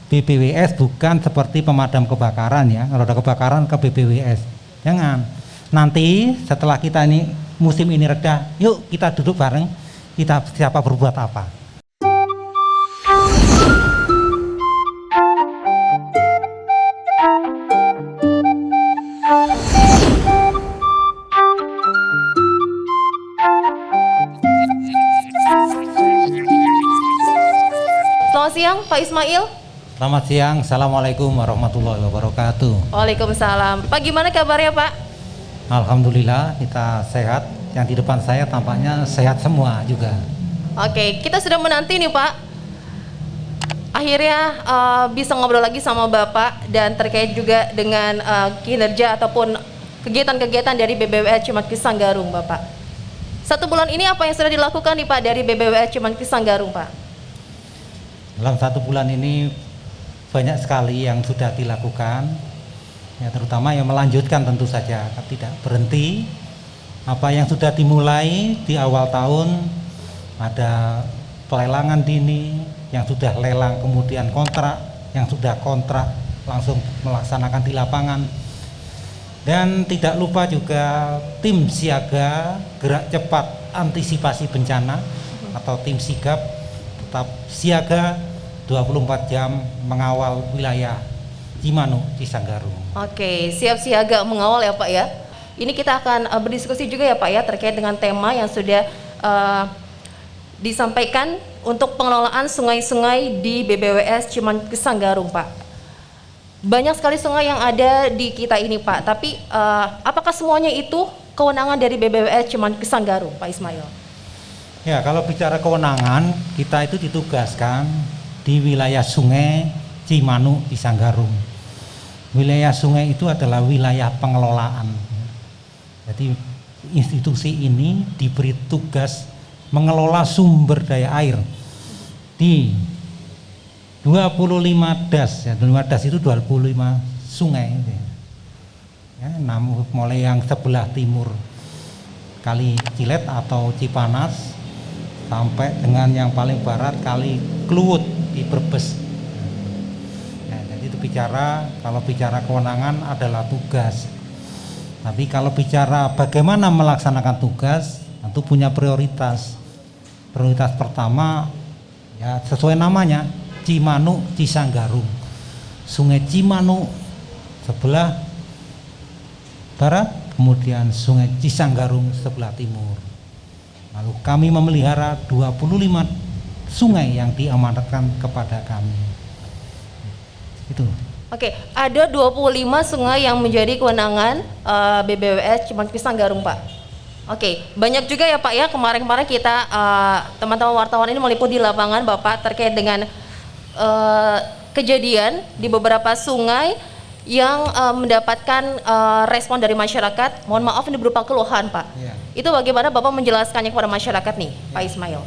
BPWS bukan seperti pemadam kebakaran ya. Kalau ada kebakaran ke BPWS. Jangan. Nanti setelah kita ini musim ini reda, yuk kita duduk bareng, kita siapa berbuat apa. Selamat siang Pak Ismail. Selamat siang, Assalamualaikum warahmatullahi wabarakatuh. Waalaikumsalam. Pak, gimana kabarnya Pak? Alhamdulillah kita sehat. Yang di depan saya tampaknya sehat semua juga. Oke, kita sudah menanti nih Pak. Akhirnya bisa ngobrol lagi sama Bapak dan terkait juga dengan kinerja ataupun kegiatan-kegiatan dari BBWS Cimanggis Sanggarung Bapak. 1 bulan ini apa yang sudah dilakukan nih Pak dari BBWS Cimanggis Sanggarung Pak? Dalam 1 bulan ini banyak sekali yang sudah dilakukan, ya terutama yang melanjutkan tentu saja, tidak berhenti. Apa yang sudah dimulai di awal tahun, ada pelelangan dini, yang sudah lelang kemudian kontrak, yang sudah kontrak langsung melaksanakan di lapangan. Dan tidak lupa juga tim siaga gerak cepat antisipasi bencana atau tim sigap tetap siaga 24 jam mengawal wilayah Cimanuk, Cisanggarung. Oke, siap siaga mengawal ya Pak ya. Ini kita akan berdiskusi juga ya Pak ya terkait dengan tema yang sudah disampaikan untuk pengelolaan sungai-sungai di BBWS Cimanggis Sanggarung Pak. Banyak sekali sungai yang ada di kita ini Pak, tapi apakah semuanya itu kewenangan dari BBWS Cimanggis Sanggarung Pak Ismail? Ya, kalau bicara kewenangan, kita itu ditugaskan di wilayah sungai Cimanuk di Sanggarung. Wilayah sungai itu adalah wilayah pengelolaan. Jadi institusi ini diberi tugas mengelola sumber daya air di 25 das, ya, 25 das itu 25 sungai. Ya, mulai yang sebelah timur Kali Cilet atau Cipanas sampai dengan yang paling barat Kali Kluwut di Brebes. Ya, jadi itu kalau bicara kewenangan adalah tugas. Tapi kalau bicara bagaimana melaksanakan tugas, tentu punya prioritas. Prioritas pertama, ya sesuai namanya, Cimanuk Cisanggarung. Sungai Cimanuk sebelah barat, kemudian Sungai Cisanggarung sebelah timur. Lalu kami memelihara 25 sungai yang diamanatkan kepada kami. Itu. Oke, ada 25 sungai yang menjadi kewenangan BBWS Cimanggis Sanggarung Pak. Oke, banyak juga ya Pak ya, kemarin-kemarin kita teman-teman wartawan ini meliput di lapangan Bapak terkait dengan kejadian di beberapa sungai yang mendapatkan respon dari masyarakat. Mohon maaf ini berupa keluhan Pak. Ya. Itu bagaimana Bapak menjelaskannya kepada masyarakat nih, ya. Pak Ismail?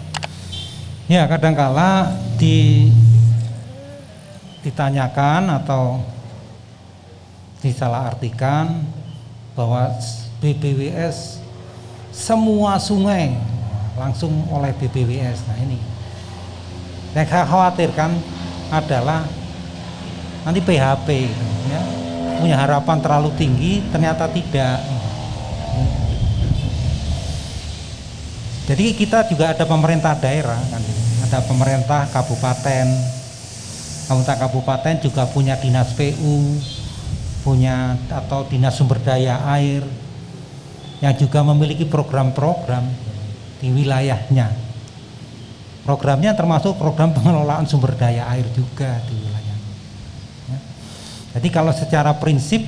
Ya, kadangkala ditanyakan atau disalahartikan bahwa BBWS semua sungai langsung oleh BBWS. Nah ini yang saya khawatirkan adalah nanti PHP ya, punya harapan terlalu tinggi ternyata tidak. Jadi kita juga ada pemerintah daerah kan, ada pemerintah kabupaten juga punya dinas PU, punya atau dinas sumber daya air yang juga memiliki program-program di wilayahnya. Programnya termasuk program pengelolaan sumber daya air juga di wilayahnya. Ya. Jadi kalau secara prinsip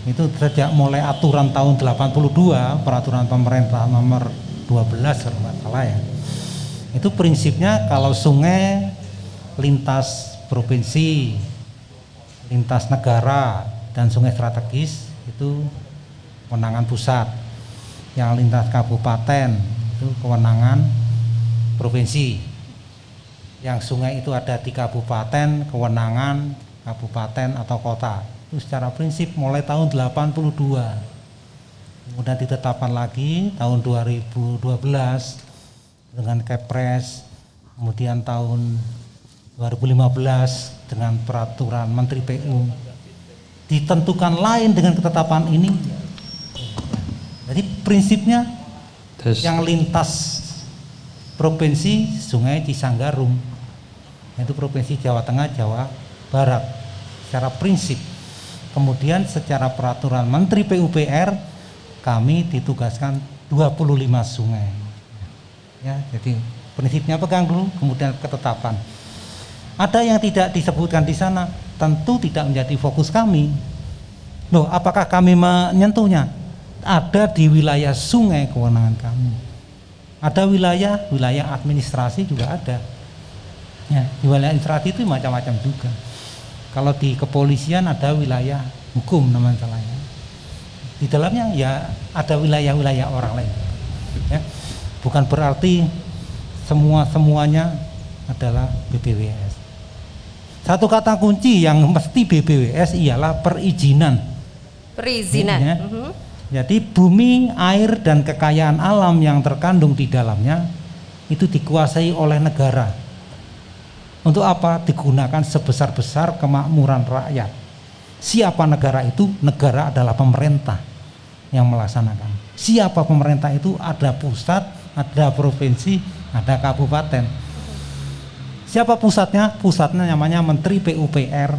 itu sejak mulai aturan tahun 82, peraturan pemerintah nomor 12 kalau nggak salah ya. Itu prinsipnya kalau sungai lintas provinsi, lintas negara dan sungai strategis itu kewenangan pusat. Yang lintas kabupaten itu kewenangan provinsi. Yang sungai itu ada di kabupaten, kewenangan kabupaten atau kota. Itu secara prinsip mulai tahun 82. Kemudian ditetapkan lagi tahun 2012 dengan Kepres, kemudian tahun 2015 dengan peraturan Menteri PU ditentukan lain dengan ketetapan ini. Jadi prinsipnya yang lintas provinsi Sungai Cisanggarung, yaitu Provinsi Jawa Tengah, Jawa Barat, secara prinsip. Kemudian secara peraturan Menteri PUPR kami ditugaskan 25 sungai. Ya, jadi prinsipnya pegang dulu, kemudian ketetapan. Ada yang tidak disebutkan di sana, tentu tidak menjadi fokus kami. Loh, apakah kami menyentuhnya? Ada di wilayah sungai kewenangan kami. Ada wilayah administrasi juga ada. Ya, di wilayah administrasi itu macam-macam juga. Kalau di kepolisian ada wilayah hukum namanya. Di dalamnya ya ada wilayah-wilayah orang lain. Ya, bukan berarti semuanya adalah BPWS. Satu kata kunci yang mesti BPWS ialah perizinan. Perizinan. Ya. Jadi bumi, air, dan kekayaan alam yang terkandung di dalamnya itu dikuasai oleh negara. Untuk apa? Digunakan sebesar-besar kemakmuran rakyat. Siapa negara itu? Negara adalah pemerintah yang melaksanakan. Siapa pemerintah itu? Ada pusat, ada provinsi, ada kabupaten. Siapa pusatnya? Pusatnya namanya Menteri PUPR.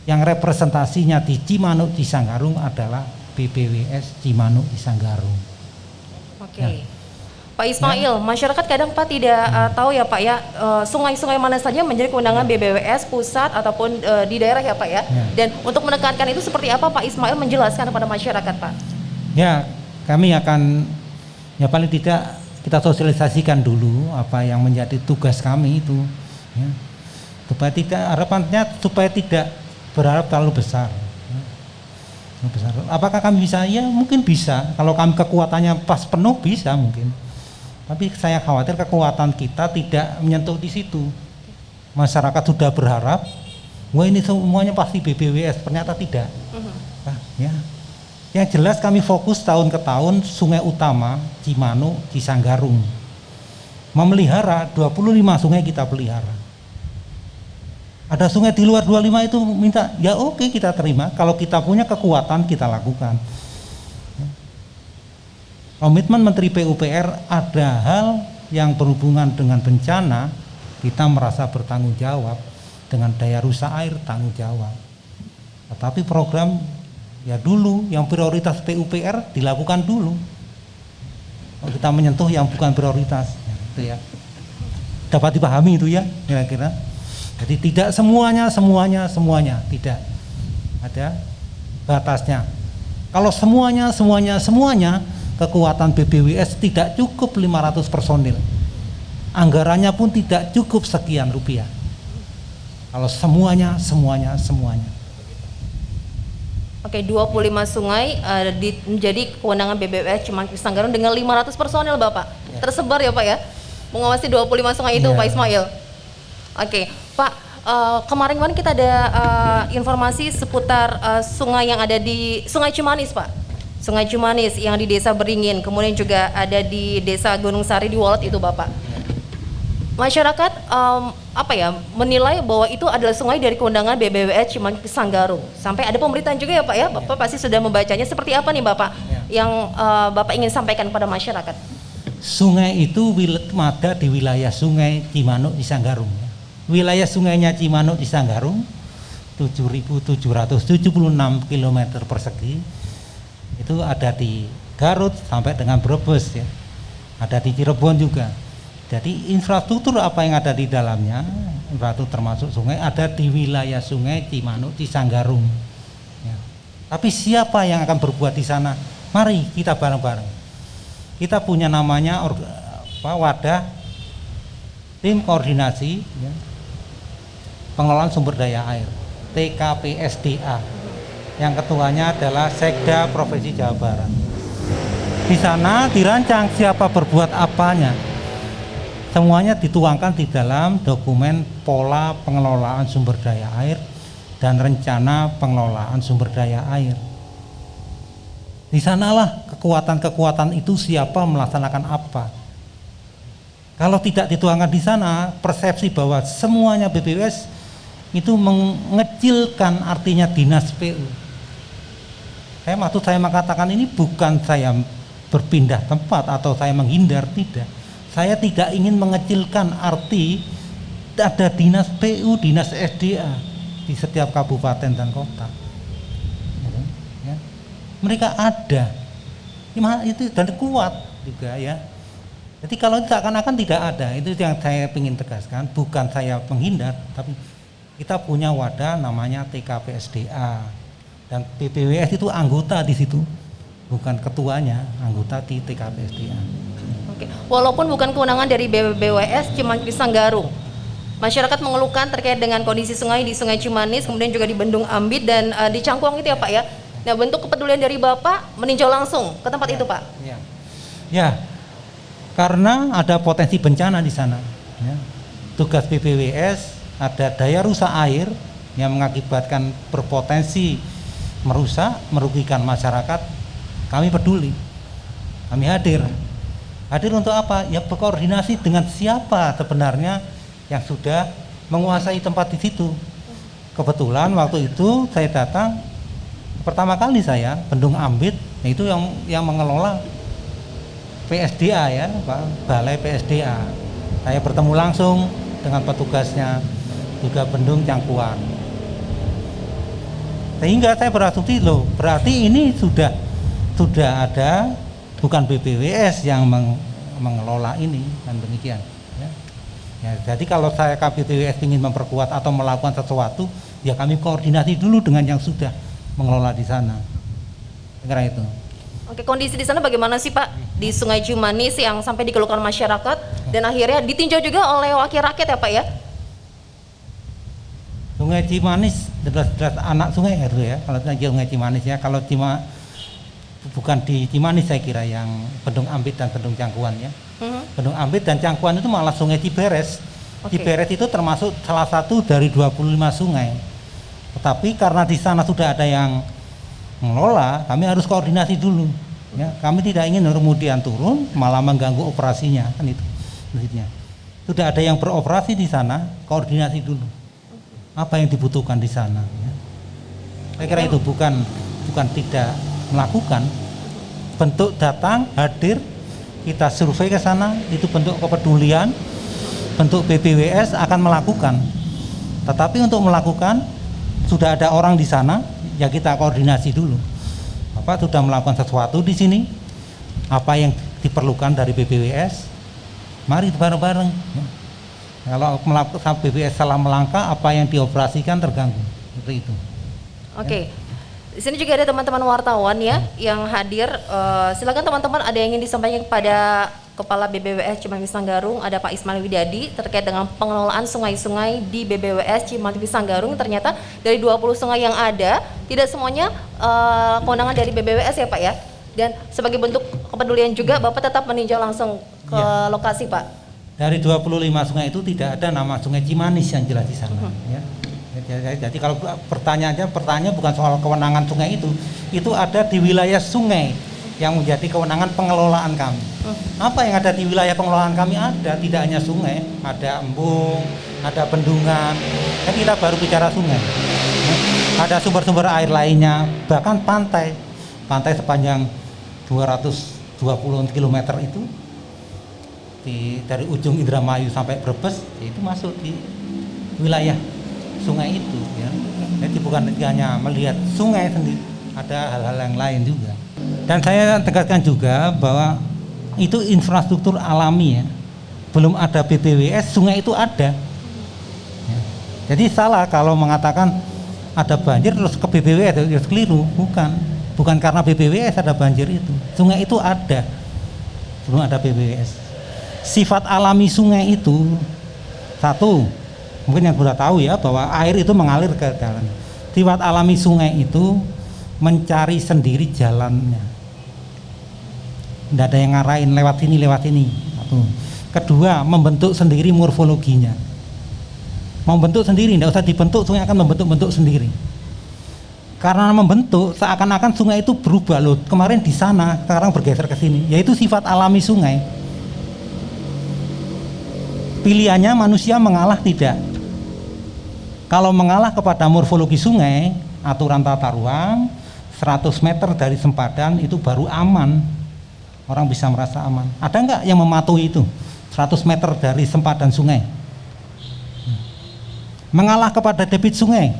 Yang representasinya di Cimanuk Cisanggarung adalah BPWS Cimanuk Cisanggarung. Oke. Ya. Pak Ismail, masyarakat kadang Pak tidak tahu ya Pak ya, sungai-sungai mana saja menjadi kewenangan BPWS pusat ataupun di daerah ya Pak ya. Dan untuk menekankan itu seperti apa Pak Ismail menjelaskan kepada masyarakat Pak? Ya, kami akan ya paling tidak kita sosialisasikan dulu apa yang menjadi tugas kami itu, ya. Supaya tidak berharap terlalu besar. Apakah kami bisa? Ya mungkin bisa. Kalau kami kekuatannya pas penuh bisa mungkin. Tapi saya khawatir kekuatan kita tidak menyentuh di situ. Masyarakat sudah berharap, wah ini semuanya pasti BPWS, ternyata tidak. Nah, ya. Yang jelas kami fokus tahun ke tahun sungai utama Cimanuk, Cisanggarung. Memelihara 25 sungai kita pelihara. Ada sungai di luar 25 itu minta, ya oke kita terima. Kalau kita punya kekuatan kita lakukan. Komitmen Menteri PUPR ada hal yang berhubungan dengan bencana, kita merasa bertanggung jawab. Dengan daya rusak air tanggung jawab. Tetapi program ya dulu yang prioritas PUPR dilakukan dulu. Kalau kita menyentuh yang bukan prioritas, ya, itu ya. Dapat dipahami itu ya kira-kira. Jadi tidak semuanya tidak. Ada batasnya. Kalau semuanya kekuatan BPWS tidak cukup 500 personil. Anggarannya pun tidak cukup sekian rupiah. Kalau semuanya. Oke, 25 sungai menjadi kewenangan BPWS Cimanuk Cisanggarung dengan 500 personil Bapak. Ya. Tersebar ya Pak ya, mengawasi 25 sungai itu ya. Pak Ismail. Oke, Pak, kemarin kita ada informasi seputar sungai yang ada di Sungai Cimanis Pak. Sungai Cimanis yang di Desa Beringin, kemudian juga ada di Desa Gunung Sari di Wolot itu Bapak. Masyarakat menilai bahwa itu adalah sungai dari kewenangan BPWS Cimanuk Cisanggarung. Sampai ada pemberitaan juga ya Pak ya, Bapak pasti sudah membacanya. Seperti apa nih Bapak yang Bapak ingin sampaikan kepada masyarakat? Sungai itu ada di wilayah Sungai Cimanuk Cisanggarung. Wilayah sungainya Cimanuk Cisanggarung 7.776 km persegi. Itu ada di Garut sampai dengan Brebes ya. Ada di Cirebon juga. Jadi infrastruktur apa yang ada di dalamnya, infrastruktur termasuk sungai ada di wilayah Sungai Cimanuk Cisanggarung. Ya. Tapi siapa yang akan berbuat di sana? Mari kita bareng-bareng. Kita punya namanya wadah tim koordinasi ya, pengelolaan sumber daya air TKPSDA. Yang ketuanya adalah Sekda Provinsi Jawa Barat. Di sana dirancang siapa berbuat apanya. Semuanya dituangkan di dalam dokumen pola pengelolaan sumber daya air dan rencana pengelolaan sumber daya air. Di sanalah kekuatan-kekuatan itu siapa melaksanakan apa. Kalau tidak dituangkan di sana, persepsi bahwa semuanya BPWS itu mengecilkan artinya dinas PU. Maksud saya mengatakan ini bukan saya berpindah tempat atau saya menghindar, tidak. Saya tidak ingin mengecilkan arti ada dinas PU, dinas SDA di setiap kabupaten dan kota. Ya. Mereka ada, itu dan kuat juga ya. Jadi kalau seakan-akan tidak ada, itu yang saya ingin tegaskan. Bukan saya menghindar, tapi kita punya wadah namanya TKP SDA dan BPWS itu anggota di situ, bukan ketuanya, anggota di TKP SDA. Oke. Walaupun bukan kewenangan dari BPWS Cimanggis Sanggarung, masyarakat mengeluhkan terkait dengan kondisi sungai di Sungai Cimanis, kemudian juga di Bendung Ambit dan di Cangkuang itu ya Pak ya. Nah, bentuk kepedulian dari Bapak meninjau langsung ke tempat itu Pak. Ya, karena ada potensi bencana di sana. Ya. Tugas BPWS ada daya rusak air yang mengakibatkan berpotensi merusak, merugikan masyarakat. Kami peduli, kami hadir untuk apa? Ya berkoordinasi dengan siapa sebenarnya yang sudah menguasai tempat di situ. Kebetulan waktu itu saya datang pertama kali saya Bendung Ambit, itu yang mengelola PSDA ya, Pak, Balai PSDA. Saya bertemu langsung dengan petugasnya, juga Bendung Cangkuang. Sehingga saya berasumsi loh, berarti ini sudah ada, bukan BPWS yang mengelola ini dan demikian. Ya, jadi kalau saya BPWS ingin memperkuat atau melakukan sesuatu, ya kami koordinasi dulu dengan yang sudah mengelola di sana. Kira itu. Oke, kondisi di sana bagaimana sih Pak di Sungai Cimanis yang sampai dikeluhkan masyarakat dan akhirnya ditinjau juga oleh wakil rakyat ya Pak ya? Sungai Cimanis jelas anak sungai itu ya. Kalau Sungai Cimanis ya, kalau bukan di Cimanis saya kira yang Bendung Ambit dan Bendung Cangkuang ya. Bendung Ambit dan Cangkuang itu malah Sungai Ciberes. Ciberes itu termasuk salah satu dari 25 sungai. Tetapi karena di sana sudah ada yang mengelola, kami harus koordinasi dulu. Ya, kami tidak ingin kemudian turun malah mengganggu operasinya, kan itu. Maksudnya. Sudah ada yang beroperasi di sana, koordinasi dulu. Apa yang dibutuhkan di sana? Ya. Saya kira itu bukan tidak melakukan. Bentuk datang, hadir, kita survei ke sana, itu bentuk kepedulian, bentuk BPWS akan melakukan. Tetapi untuk melakukan sudah ada orang di sana, ya kita koordinasi dulu. Bapak sudah melakukan sesuatu di sini, apa yang diperlukan dari BPWS, mari bareng-bareng. Ya. Kalau melakukan BPWS salah melangkah, apa yang dioperasikan terganggu. Seperti itu. Oke. Di sini juga ada teman-teman wartawan ya yang hadir. Silakan teman-teman, ada yang ingin disampaikan kepada Kepala BBWS Cimanggis Sanggarung, ada Pak Ismail Widadi terkait dengan pengelolaan sungai-sungai di BBWS Cimanggis Sanggarung. Ternyata dari 20 sungai yang ada, tidak semuanya kewenangan dari BBWS ya Pak ya. Dan sebagai bentuk kepedulian juga Bapak tetap meninjau langsung ke lokasi Pak. Dari 25 sungai itu tidak ada nama Sungai Cimanis yang jelas di sana. Ya. Jadi kalau pertanyaannya bukan soal kewenangan sungai itu ada di wilayah sungai yang menjadi kewenangan pengelolaan kami. Apa yang ada di wilayah pengelolaan kami ada, tidak hanya sungai, ada embung, ada bendungan. Kan kita baru bicara sungai. Ada sumber-sumber air lainnya, bahkan pantai sepanjang 220 km itu dari ujung Indramayu sampai Brebes, itu masuk di wilayah sungai itu ya. Jadi bukan hanya melihat sungai sendiri, ada hal-hal yang lain juga. Dan saya tegaskan juga bahwa itu infrastruktur alami ya. Belum ada BPWS, sungai itu ada ya. Jadi salah kalau mengatakan ada banjir terus ke BPWS, itu keliru. Bukan karena BPWS ada banjir itu. Sungai itu ada, belum ada BPWS. Sifat alami sungai itu satu, mungkin yang sudah tahu ya, bahwa air itu mengalir ke dalam. Sifat alami sungai itu mencari sendiri jalannya, tidak ada yang ngarahin lewat sini. Satu. Kedua, membentuk sendiri morfologinya, membentuk sendiri, tidak usah dibentuk, sungai akan membentuk sendiri. Karena membentuk, seakan-akan sungai itu berubah loh, kemarin di sana, sekarang bergeser ke sini, yaitu sifat alami sungai. Pilihannya manusia mengalah tidak. Kalau mengalah kepada morfologi sungai, aturan tata ruang 100 meter dari sempadan itu baru aman. Orang bisa merasa aman. Ada nggak yang mematuhi itu? 100 meter dari sempadan sungai. Mengalah kepada debit sungai.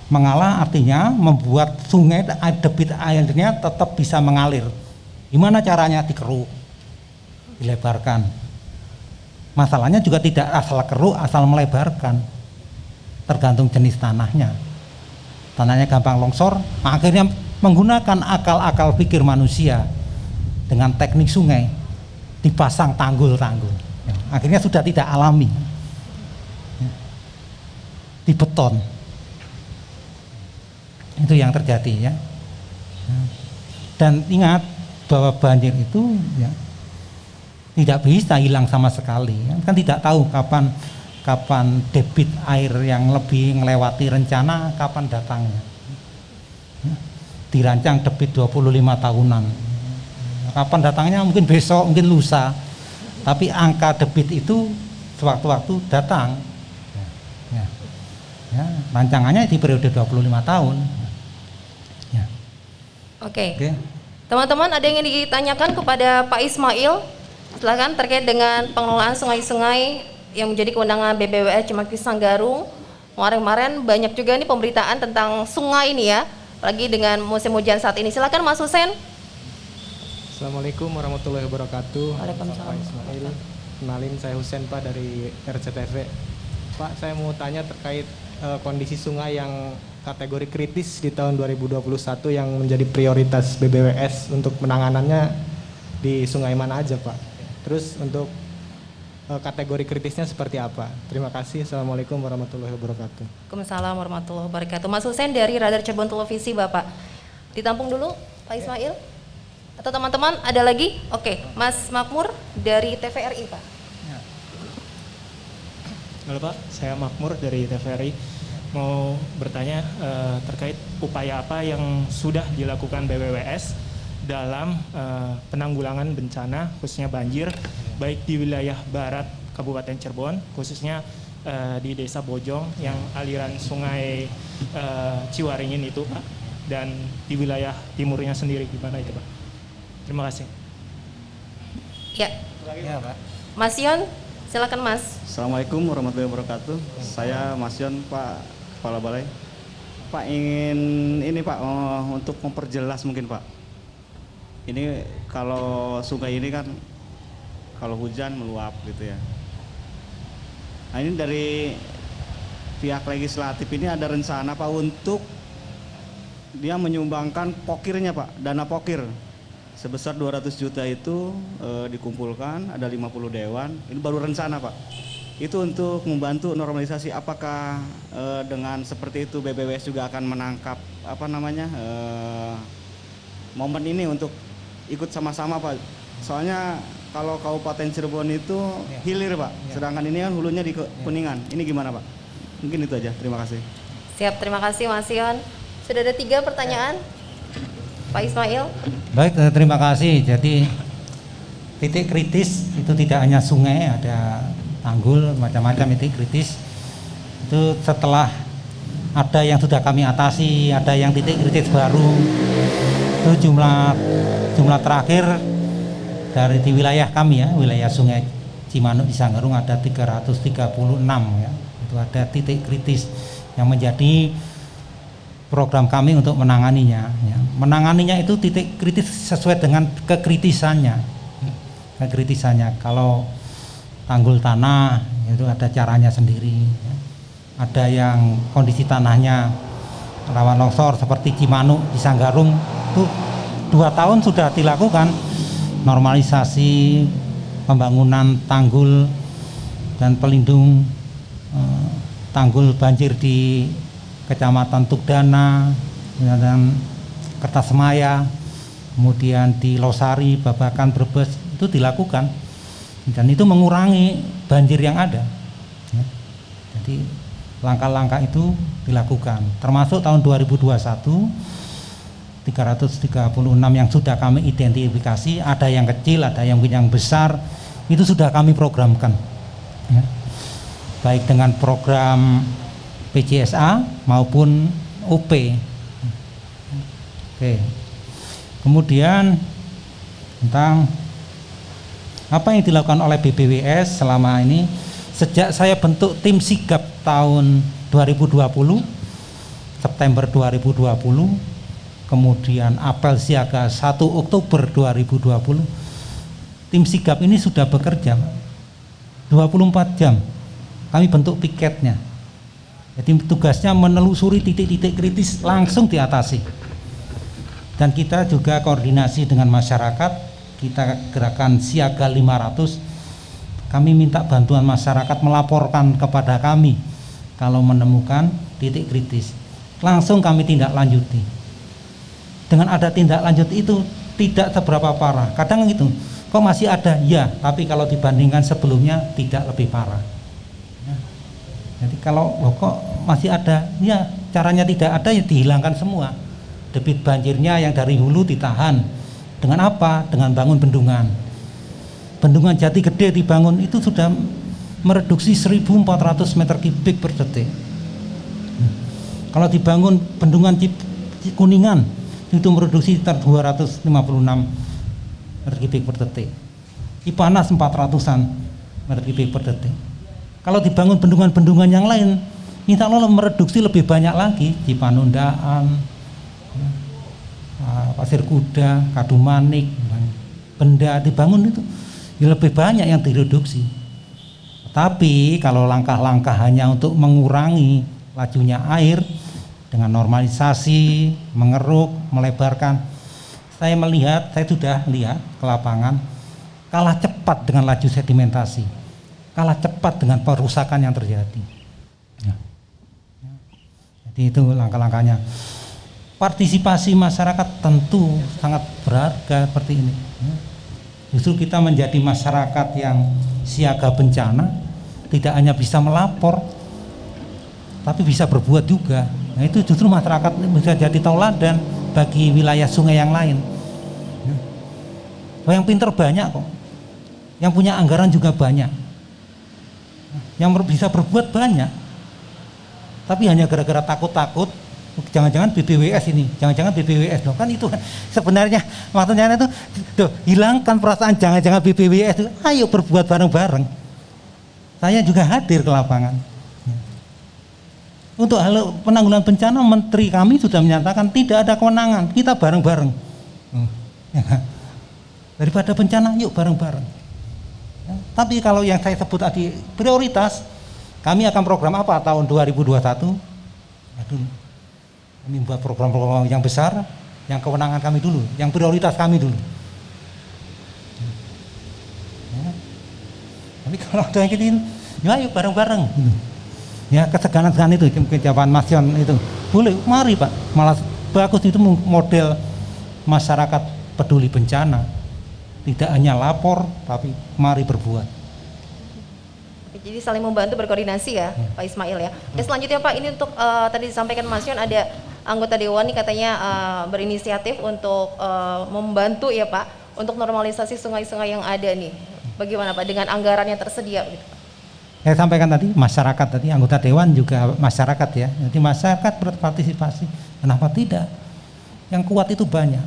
Mengalah artinya membuat sungai debit airnya tetap bisa mengalir. Gimana caranya? Dikeruk, dilebarkan. Masalahnya juga tidak asal keruk, asal melebarkan. Tergantung jenis tanahnya. Tanahnya gampang longsor, akhirnya menggunakan akal-akal pikir manusia dengan teknik sungai, dipasang tanggul-tanggul. Akhirnya sudah tidak alami, di beton. Itu yang terjadi ya. Dan ingat bahwa banjir itu ya, tidak bisa hilang sama sekali. Kan tidak tahu kapan debit air yang lebih melewati rencana, kapan datangnya. Dirancang debit 25 tahunan. Kapan datangnya mungkin besok, mungkin lusa. Tapi angka debit itu sewaktu-waktu datang. Ya, rancangannya di periode 25 tahun. Ya. Oke. Teman-teman, ada yang ingin ditanyakan kepada Pak Ismail? Silakan, terkait dengan pengelolaan sungai-sungai yang menjadi kewenangan BBWS Cimahi Sanggarung. Kemarin-kemarin banyak juga nih pemberitaan tentang sungai ini ya, apalagi dengan musim hujan saat ini. Silakan Mas Husen. Assalamualaikum warahmatullahi wabarakatuh. Waalaikumsalam. Pak Ismail, kenalin saya Husen Pak dari RCTV. Pak, saya mau tanya terkait kondisi sungai yang kategori kritis di tahun 2021 yang menjadi prioritas BBWS untuk penanganannya di sungai mana aja Pak? Terus untuk kategori kritisnya seperti apa? Terima kasih. Assalamualaikum warahmatullahi wabarakatuh. Waalaikumsalam warahmatullahi wabarakatuh. Mas Husen dari Radar Cirebon Televisi Bapak. Ditampung dulu Pak Ismail. Atau teman-teman ada lagi? Oke, Mas Makmur dari TVRI Pak. Halo Pak, saya Makmur dari TVRI. Mau bertanya terkait upaya apa yang sudah dilakukan BBWS dalam penanggulangan bencana khususnya banjir, baik di wilayah barat Kabupaten Cirebon, khususnya di Desa Bojong yang aliran sungai Ciwaringin itu Pak, dan di wilayah timurnya sendiri gimana itu Pak? Terima kasih. Ya, Pak. Mas Yon, silakan Mas. Assalamualaikum warahmatullahi wabarakatuh. Saya Mas Yon, Pak Kepala Balai. Pak ingin ini Pak untuk memperjelas mungkin Pak. Ini kalau sungai ini kan kalau hujan meluap gitu ya. Nah ini dari pihak legislatif ini ada rencana Pak untuk dia menyumbangkan pokirnya Pak, dana pokir sebesar 200 juta itu dikumpulkan, ada 50 dewan, ini baru rencana Pak. Itu untuk membantu normalisasi. Apakah dengan seperti itu BBWS juga akan menangkap momen ini untuk ikut sama-sama Pak? Soalnya kalau Kabupaten Cirebon itu hilir Pak, sedangkan ini kan hulunya di Kuningan. Ini gimana Pak? Mungkin itu aja, terima kasih. Siap, terima kasih Mas Yon. Sudah ada 3 pertanyaan. Pak Ismail. Baik, terima kasih. Jadi titik kritis itu tidak hanya sungai, ada tanggul, macam-macam titik kritis. Itu setelah ada yang sudah kami atasi, ada yang titik kritis baru. Itu jumlah terakhir dari di wilayah kami ya, wilayah Sungai Cimanuk di Sanggarung ada 336 ya. Itu ada titik kritis yang menjadi program kami untuk menanganinya ya. Menanganinya itu titik kritis sesuai dengan kekritisannya. Kalau tanggul tanah itu ada caranya sendiri ya. Ada yang kondisi tanahnya rawan longsor seperti Cimanuk di Sanggarung itu 2 tahun sudah dilakukan normalisasi, pembangunan tanggul dan pelindung tanggul banjir di Kecamatan Tugdana dan Kertasemaya, kemudian di Losari, Babakan, Brebes itu dilakukan dan itu mengurangi banjir yang ada ya. Jadi langkah-langkah itu dilakukan termasuk tahun 2021 336 yang sudah kami identifikasi, ada yang kecil, ada yang besar, itu sudah kami programkan ya. Baik dengan program PJSA maupun OP. Oke. Kemudian tentang apa yang dilakukan oleh BPWS selama ini sejak saya bentuk tim sigap tahun 2020, September 2020, kemudian apel siaga 1 Oktober 2020, tim sigap ini sudah bekerja 24 jam. Kami bentuk piketnya. Jadi tugasnya menelusuri titik-titik kritis langsung diatasi. Dan kita juga koordinasi dengan masyarakat, kita gerakan siaga 500. Kami minta bantuan masyarakat melaporkan kepada kami kalau menemukan titik kritis. Langsung kami tindak lanjuti. Dengan ada tindak lanjut itu tidak seberapa parah. Kadang gitu, kok masih ada? Ya, tapi kalau dibandingkan sebelumnya tidak lebih parah. Ya. Jadi kalau kok masih ada, ya caranya tidak ada ya dihilangkan semua. Debit banjirnya yang dari hulu ditahan. Dengan apa? Dengan bangun bendungan. Bendungan Jati Gede dibangun itu sudah mereduksi 1.400 meter kubik per detik. Kalau dibangun bendungan Kuningan itu mereduksi sekitar 256 meter kubik per detik. Cipanas 400-an meter kubik per detik. Kalau dibangun bendungan-bendungan yang lain, insya Allah mereduksi lebih banyak lagi. Cipanundaan, Pasir Kuda, Kadumanik, Benda dibangun itu ya lebih banyak yang direduksi. Tapi kalau langkah-langkah hanya untuk mengurangi lajunya air dengan normalisasi, mengeruk, melebarkan, saya sudah lihat ke lapangan kalah cepat dengan laju sedimentasi, kalah cepat dengan perusakan yang terjadi. Ya. Jadi itu langkah-langkahnya. Partisipasi masyarakat tentu sangat berharga seperti ini. Justru kita menjadi masyarakat yang siaga bencana, tidak hanya bisa melapor, tapi bisa berbuat juga. Nah, itu justru masyarakat bisa jadi tauladan bagi wilayah sungai yang lain. Yang pinter banyak kok, yang punya anggaran juga banyak, yang bisa berbuat banyak, tapi hanya gara-gara takut-takut. Jangan-jangan BPWS ini, jangan-jangan BPWS loh, kan itu kan sebenarnya maksudnya itu tuh, hilangkan perasaan jangan-jangan BPWS itu, ayo berbuat bareng-bareng. Saya juga hadir ke lapangan. Untuk hal penanggulangan bencana, menteri kami sudah menyatakan tidak ada kewenangan, kita bareng-bareng. Daripada bencana, yuk bareng-bareng. Ya, tapi kalau yang saya sebut tadi prioritas, kami akan program apa tahun 2021? Aduh. Ini buat program-program yang besar, yang kewenangan kami dulu, yang prioritas kami dulu. Ya. Tapi kalau ada yang gini, ya ayo bareng-bareng. Ya keseganan-seganan itu, jawaban Mas Yon itu, boleh, mari Pak. Malah bagus itu model masyarakat peduli bencana. Tidak hanya lapor, tapi mari berbuat. Jadi saling membantu berkoordinasi ya, Pak Ismail ya. Oke, selanjutnya Pak, ini untuk tadi disampaikan Mas Yon ada anggota Dewan nih katanya berinisiatif untuk membantu ya Pak untuk normalisasi sungai-sungai yang ada nih. Bagaimana Pak dengan anggaran yang tersedia gitu? Saya sampaikan tadi masyarakat tadi anggota Dewan juga masyarakat ya. Jadi masyarakat berpartisipasi. Kenapa tidak? Yang kuat itu banyak.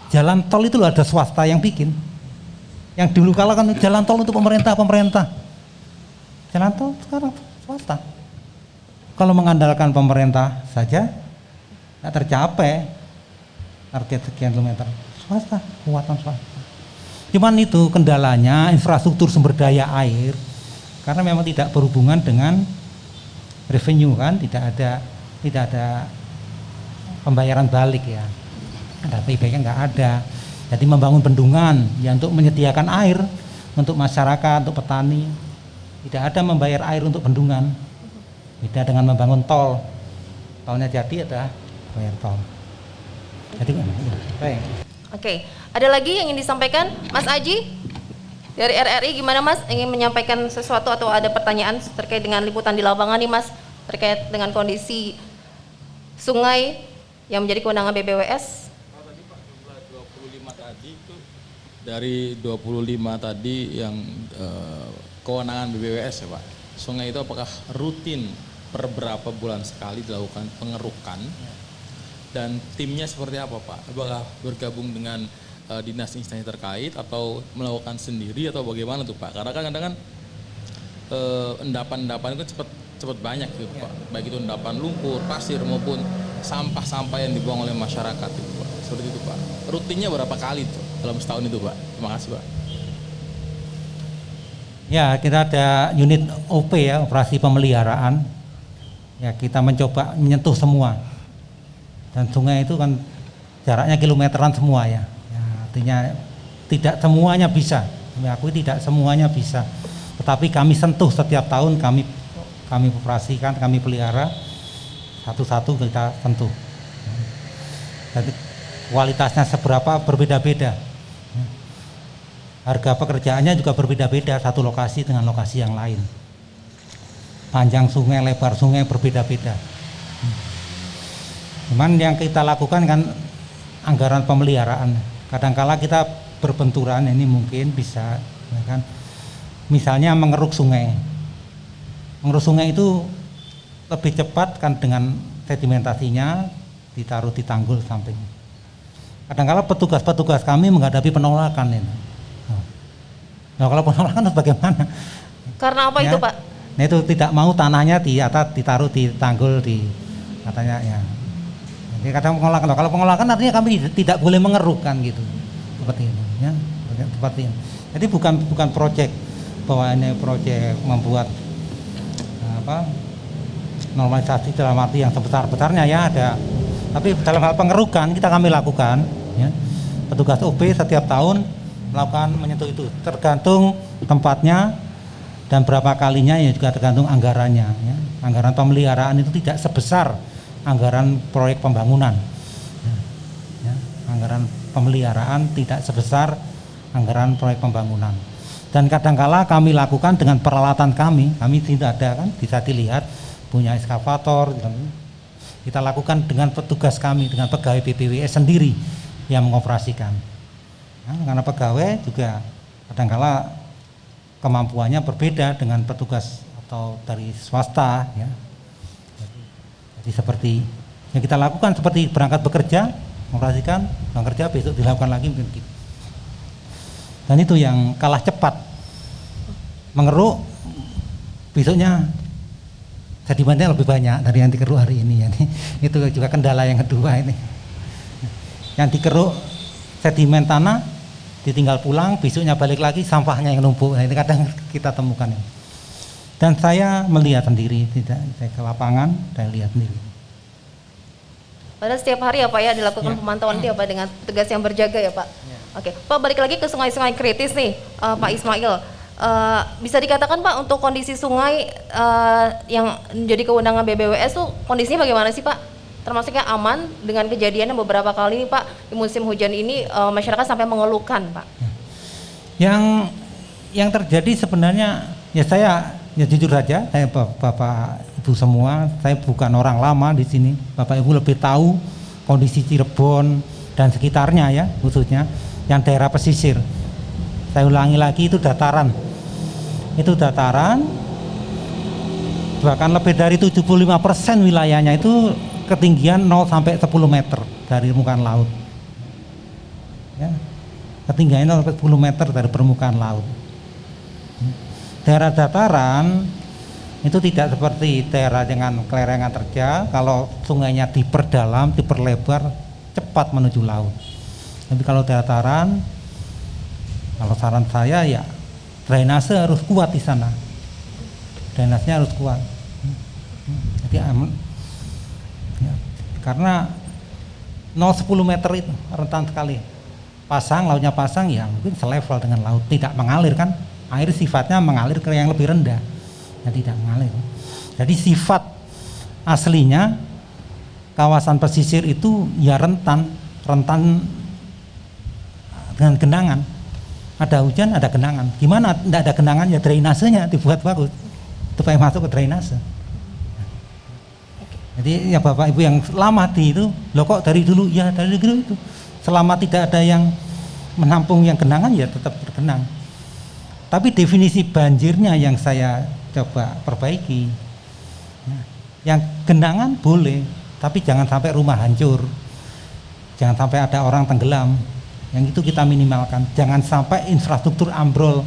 Jalan tol itu loh ada swasta yang bikin. Yang dulu kala kan jalan tol untuk pemerintah. Jalan tol sekarang swasta. Kalau mengandalkan pemerintah saja tidak tercapai target sekian kilometer. Swasta, kekuatan swasta. Cuman itu kendalanya infrastruktur sumber daya air karena memang tidak berhubungan dengan revenue kan, tidak ada pembayaran balik ya. Ada paybacknya nggak ada. Jadi membangun bendungan ya untuk menyediakan air untuk masyarakat, untuk petani. Tidak ada membayar air untuk bendungan. Beda dengan membangun tol. Tolnya jadi ada bayar tol. Jadi baik. Oke, ada lagi yang ingin disampaikan Mas Aji dari RRI, gimana Mas? Ingin menyampaikan sesuatu atau ada pertanyaan terkait dengan liputan di lapangan nih Mas, terkait dengan kondisi sungai yang menjadi kewenangan BPWS? Tadi Pak, jumlah 25 tadi itu dari 25 tadi yang kewenangan BBWS ya Pak. Sungai itu apakah rutin per berapa bulan sekali dilakukan pengerukan? Dan timnya seperti apa Pak? Apakah bergabung dengan dinas instansi terkait atau melakukan sendiri atau bagaimana tuh Pak? Karena kan kadang-kadang endapan-endapan itu cepat banyak gitu Pak. Baik itu endapan lumpur, pasir maupun sampah-sampah yang dibuang oleh masyarakat itu Pak. Seperti itu Pak. Rutinnya berapa kali tuh dalam setahun itu Pak? Terima kasih Pak. Ya, kita ada unit OP ya, operasi pemeliharaan. Ya, kita mencoba menyentuh semua. Dan sungai itu kan jaraknya kilometeran semua ya. Ya, artinya tidak semuanya bisa. Kami akui tidak semuanya bisa. Tetapi kami sentuh setiap tahun, kami operasikan, kami pelihara, satu-satu kita sentuh. Jadi kualitasnya seberapa berbeda-beda. Harga pekerjaannya juga berbeda-beda satu lokasi dengan lokasi yang lain. Panjang sungai, lebar sungai berbeda-beda. Cuman yang kita lakukan kan anggaran pemeliharaan. Kadangkala kita berbenturan, ini mungkin bisa, ya kan? Misalnya mengeruk sungai. Mengeruk sungai itu lebih cepat kan dengan sedimentasinya ditaruh di tanggul samping. Kadangkala petugas-petugas kami menghadapi penolakan ini. Nah, kalau penolakan itu bagaimana? Karena apa Ya, itu Pak? Nah itu tidak mau tanahnya di atas ditaruh di tanggul di katanya ya. Jadi kadang pengolahan. Kalau pengolahan artinya kami tidak boleh mengeruk kan gitu. Seperti itu ya. Seperti ini. Jadi bukan proyek bahwa ini proyek membuat normalisasi dalam arti yang sebesar-besarnya ya ada. Tapi dalam hal pengerukan kami lakukan ya. Petugas OP setiap tahun melakukan menyentuh itu, tergantung tempatnya dan berapa kalinya ya juga tergantung anggarannya ya. Anggaran pemeliharaan itu tidak sebesar anggaran proyek pembangunan ya. Anggaran pemeliharaan tidak sebesar anggaran proyek pembangunan. Dan kadangkala kami lakukan dengan peralatan kami tidak ada kan, bisa dilihat punya ekskavator, kita lakukan dengan petugas kami, dengan pegawai BBWS sendiri yang mengoperasikan. Nah, karena pegawai juga kadangkala kemampuannya berbeda dengan petugas atau dari swasta ya. Jadi seperti yang kita lakukan seperti berangkat bekerja, mengoperasikan, bekerja besok dilakukan lagi mungkin gitu. Dan itu yang kalah cepat. Mengeruk besoknya sedimennya lebih banyak dari yang dikeruk hari ini ya. Itu juga kendala yang kedua ini. Yang dikeruk sedimen tanah ditinggal pulang, besoknya balik lagi sampahnya yang numpuk. Nah, ini kadang kita temukan. Dan saya melihat sendiri, saya ke lapangan, saya lihat sendiri. Padahal setiap hari ya Pak ya dilakukan Ya. pemantauan itu ya Pak dengan petugas yang berjaga ya Pak. Ya. Oke, Pak balik lagi ke sungai-sungai kritis nih, Pak Ismail. Bisa dikatakan Pak untuk kondisi sungai yang menjadi kewenangan BBWS tuh kondisinya bagaimana sih Pak? Termasuknya aman dengan kejadian yang beberapa kali nih Pak di musim hujan ini masyarakat sampai mengeluhkan Pak. Yang terjadi sebenarnya ya saya ya jujur saja, saya Bapak Ibu semua, saya bukan orang lama di sini. Bapak Ibu lebih tahu kondisi Cirebon dan sekitarnya ya, khususnya yang daerah pesisir. Saya ulangi lagi, itu dataran. Itu dataran, bahkan lebih dari 75% wilayahnya itu ketinggian 0 sampai 10 meter dari permukaan laut. Ya. Ketinggiannya 0 sampai 10 meter dari permukaan laut. Daerah dataran itu tidak seperti daerah dengan kelerengan terjal. Kalau sungainya diperdalam, diperlebar, cepat menuju laut. Tapi kalau dataran, kalau saran saya ya drainase harus kuat di sana. Drainasenya harus kuat. Jadi ya, karena 0-10 meter itu rentan sekali. Pasang, lautnya pasang ya mungkin selevel dengan laut, tidak mengalir kan. Air sifatnya mengalir ke yang lebih rendah. Ya tidak mengalir. Jadi sifat aslinya kawasan pesisir itu ya rentan dengan genangan. Ada hujan, ada genangan. Gimana tidak ada genangan ya drainasenya dibuat bagus supaya masuk ke drainase. Jadi ya Bapak Ibu yang lama di itu, loh kok dari dulu? Ya dari dulu itu. Selama tidak ada yang menampung yang genangan ya tetap bergenang. Tapi definisi banjirnya yang saya coba perbaiki. Yang genangan boleh, tapi jangan sampai rumah hancur, jangan sampai ada orang tenggelam. Yang itu kita minimalkan. Jangan sampai infrastruktur ambrol.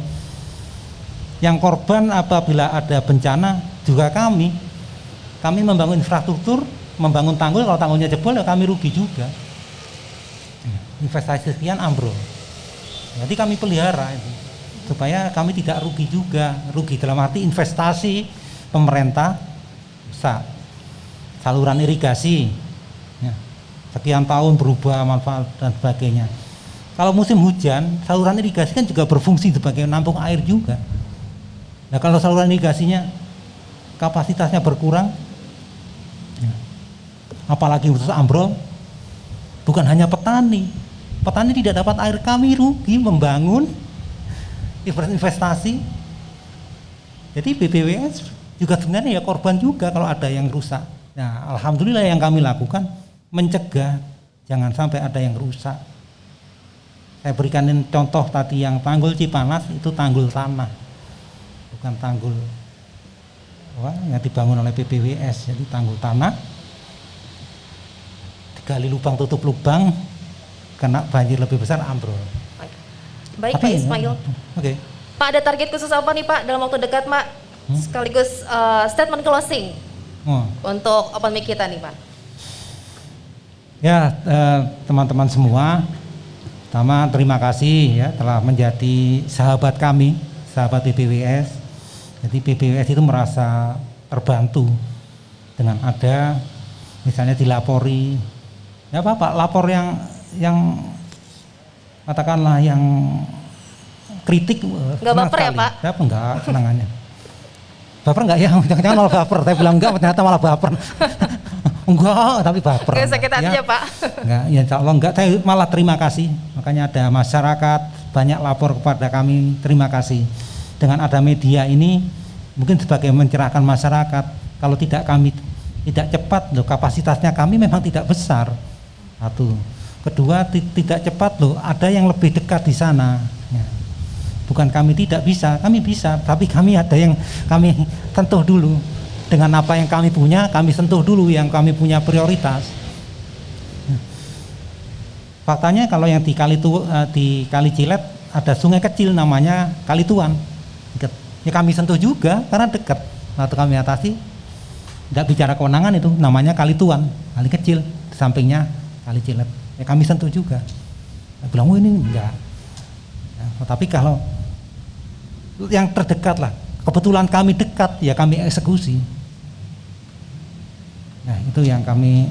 Yang korban apabila ada bencana juga kami membangun infrastruktur, membangun tanggul, kalau tanggulnya jebol ya kami rugi juga. Investasi sekian ambrol. Jadi kami pelihara itu supaya kami tidak rugi juga. Rugi dalam arti investasi pemerintah rusak, saluran irigasi ya, sekian tahun berubah manfaat dan sebagainya. Kalau musim hujan, saluran irigasi kan juga berfungsi sebagai nampung air juga. Nah kalau saluran irigasinya kapasitasnya berkurang, ya, apalagi khusus ambrol, bukan hanya petani tidak dapat air, kami rugi membangun investasi. Jadi BPWS juga sebenarnya ya korban juga kalau ada yang rusak. Nah alhamdulillah yang kami lakukan mencegah jangan sampai ada yang rusak. Saya berikan contoh tadi yang tanggul Cipanas itu tanggul tanah, bukan tanggul yang dibangun oleh BPWS. Jadi tanggul tanah, digali lubang tutup lubang, kena banjir lebih besar ambrol. Baik Pak Ismail. Oke. Pak ada target khusus apa nih Pak dalam waktu dekat Pak? Sekaligus statement closing untuk open mic kita nih Pak. Ya teman-teman semua, pertama terima kasih ya telah menjadi sahabat kami, sahabat BPWS. Jadi BPWS itu merasa terbantu dengan ada misalnya dilapori, ya Pak lapor yang katakanlah yang kritik. Nggak baper ya Pak? Ya enggak, senangannya. Baper enggak ya? Jangan malah baper. Saya bilang enggak, ternyata malah baper. Enggak, tapi baper. Oke, sakit hati ya Pak. Enggak, ya insya Allah enggak. Saya malah terima kasih. Makanya ada masyarakat banyak lapor kepada kami. Terima kasih. Dengan ada media ini mungkin sebagai mencerahkan masyarakat. Kalau tidak kami tidak cepat loh, kapasitasnya kami memang tidak besar. Satu. Kedua, tidak cepat loh. Ada yang lebih dekat di sana. Ya. Bukan kami tidak bisa, kami bisa, tapi kami ada yang kami sentuh dulu. Dengan apa yang kami punya, kami sentuh dulu yang kami punya prioritas. Faktanya kalau yang di Kali Cilet ada sungai kecil namanya Kali Tuan. Ya kami sentuh juga karena dekat. Waktu kami atasi, tidak bicara kewenangan itu namanya Kali Tuan, kali kecil, di sampingnya Kali Cilet. Ya kami sentuh juga. Saya bilang, oh ini enggak. Ya, tapi kalau yang terdekat lah, kebetulan kami dekat, ya kami eksekusi. Nah itu yang kami